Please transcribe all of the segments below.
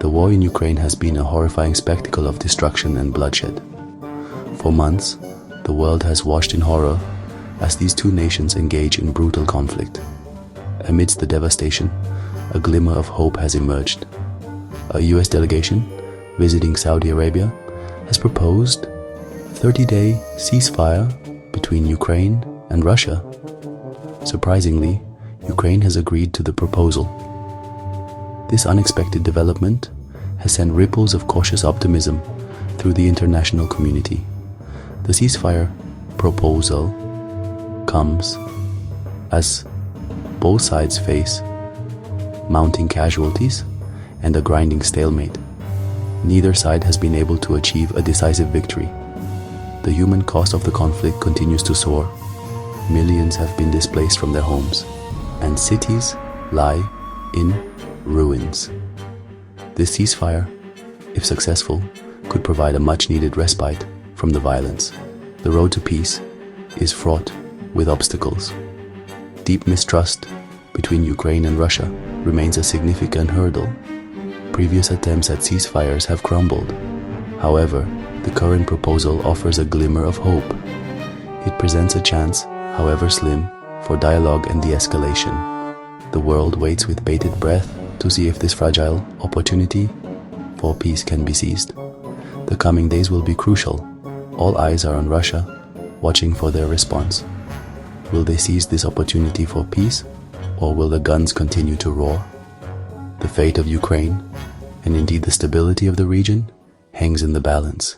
The war in Ukraine has been a horrifying spectacle of destruction and bloodshed. For months, the world has watched in horror as these two nations engage in brutal conflict. Amidst the devastation, a glimmer of hope has emerged. A US delegation visiting Saudi Arabia has proposed a 30-day ceasefire between Ukraine and Russia. Surprisingly, Ukraine has agreed to the proposal. This unexpected development has sent ripples of cautious optimism through the international community. The ceasefire proposal comes as both sides face mounting casualties and a grinding stalemate. Neither side has been able to achieve a decisive victory. The human cost of the conflict continues to soar. Millions have been displaced from their homes, and cities lie in ruins. This ceasefire, if successful, could provide a much-needed respite from the violence. The road to peace is fraught with obstacles. Deep mistrust between Ukraine and Russia remains a significant hurdle. Previous attempts at ceasefires have crumbled. However, the current proposal offers a glimmer of hope. It presents a chance, however slim, for dialogue and de-escalation. The world waits with bated breath to see if this fragile opportunity for peace can be seized. The coming days will be crucial. All eyes are on Russia, watching for their response. Will they seize this opportunity for peace, or will the guns continue to roar? The fate of Ukraine, and indeed the stability of the region, hangs in the balance.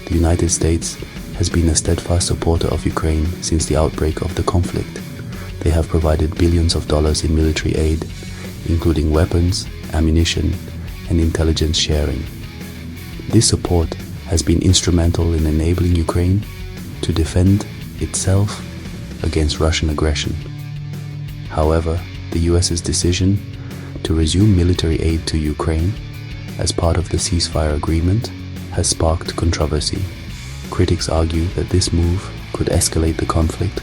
The United States has been a steadfast supporter of Ukraine since the outbreak of the conflict. They have provided billions of dollars in military aid, including weapons, ammunition, and intelligence sharing. This support has been instrumental in enabling Ukraine to defend itself against Russian aggression. However, the US's decision to resume military aid to Ukraine as part of the ceasefire agreement has sparked controversy. Critics argue that this move could escalate the conflict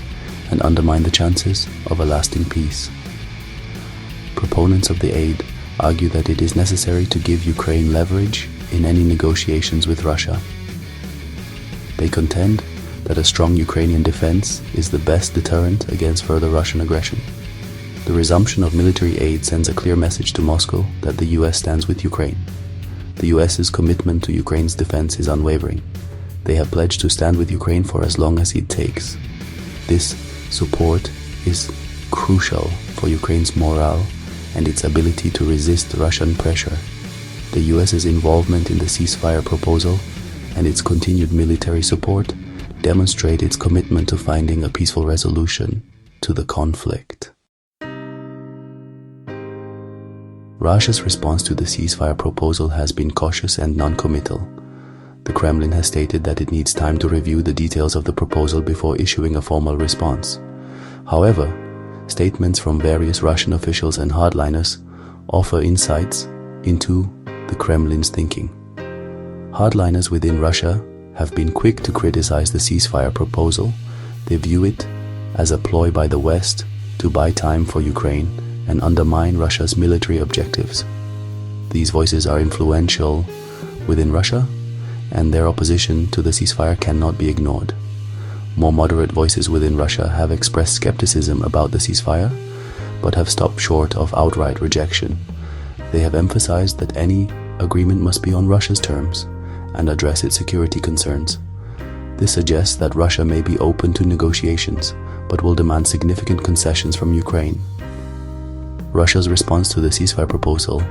and undermine the chances of a lasting peace. Proponents of the aid argue that it is necessary to give Ukraine leverage in any negotiations with Russia. They contend that a strong Ukrainian defense is the best deterrent against further Russian aggression. The resumption of military aid sends a clear message to Moscow that the US stands with Ukraine. The US's commitment to Ukraine's defense is unwavering. They have pledged to stand with Ukraine for as long as it takes. This support is crucial for Ukraine's morale and its ability to resist Russian pressure. The US's involvement in the ceasefire proposal and its continued military support demonstrate its commitment to finding a peaceful resolution to the conflict. Russia's response to the ceasefire proposal has been cautious and non-committal. The Kremlin has stated that it needs time to review the details of the proposal before issuing a formal response. However, statements from various Russian officials and hardliners offer insights into the Kremlin's thinking. Hardliners within Russia have been quick to criticize the ceasefire proposal. They view it as a ploy by the West to buy time for Ukraine and undermine Russia's military objectives. These voices are influential within Russia, and their opposition to the ceasefire cannot be ignored. More moderate voices within Russia have expressed skepticism about the ceasefire, but have stopped short of outright rejection. They have emphasized that any agreement must be on Russia's terms and address its security concerns. This suggests that Russia may be open to negotiations, but will demand significant concessions from Ukraine. Russia's response to the ceasefire proposal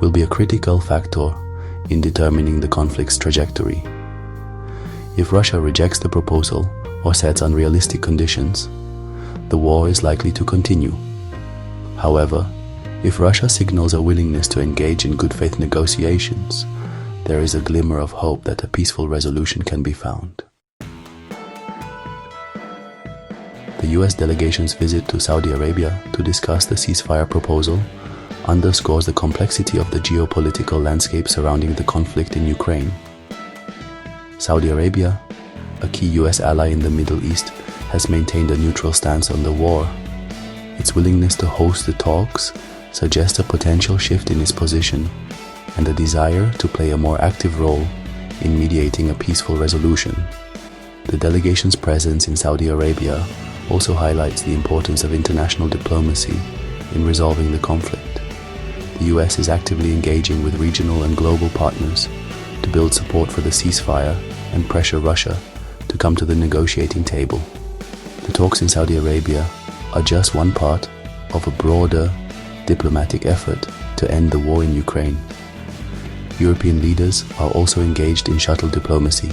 will be a critical factor in determining the conflict's trajectory. If Russia rejects the proposal or sets unrealistic conditions, the war is likely to continue. However, if Russia signals a willingness to engage in good faith negotiations, there is a glimmer of hope that a peaceful resolution can be found. The US delegation's visit to Saudi Arabia to discuss the ceasefire proposal underscores the complexity of the geopolitical landscape surrounding the conflict in Ukraine. Saudi Arabia, a key US ally in the Middle East, has maintained a neutral stance on the war. Its willingness to host the talks suggest a potential shift in its position and a desire to play a more active role in mediating a peaceful resolution. The delegation's presence in Saudi Arabia also highlights the importance of international diplomacy in resolving the conflict. The US is actively engaging with regional and global partners to build support for the ceasefire and pressure Russia to come to the negotiating table. The talks in Saudi Arabia are just one part of a broader diplomatic effort to end the war in Ukraine. European leaders are also engaged in shuttle diplomacy,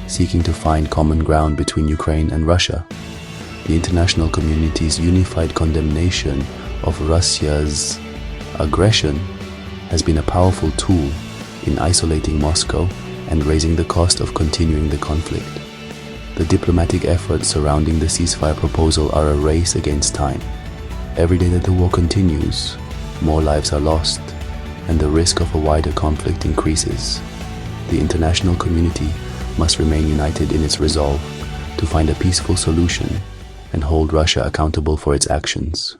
seeking to find common ground between Ukraine and Russia. The international community's unified condemnation of Russia's aggression has been a powerful tool in isolating Moscow and raising the cost of continuing the conflict. The diplomatic efforts surrounding the ceasefire proposal are a race against time. Every day that the war continues, more lives are lost, and the risk of a wider conflict increases. The international community must remain united in its resolve to find a peaceful solution and hold Russia accountable for its actions.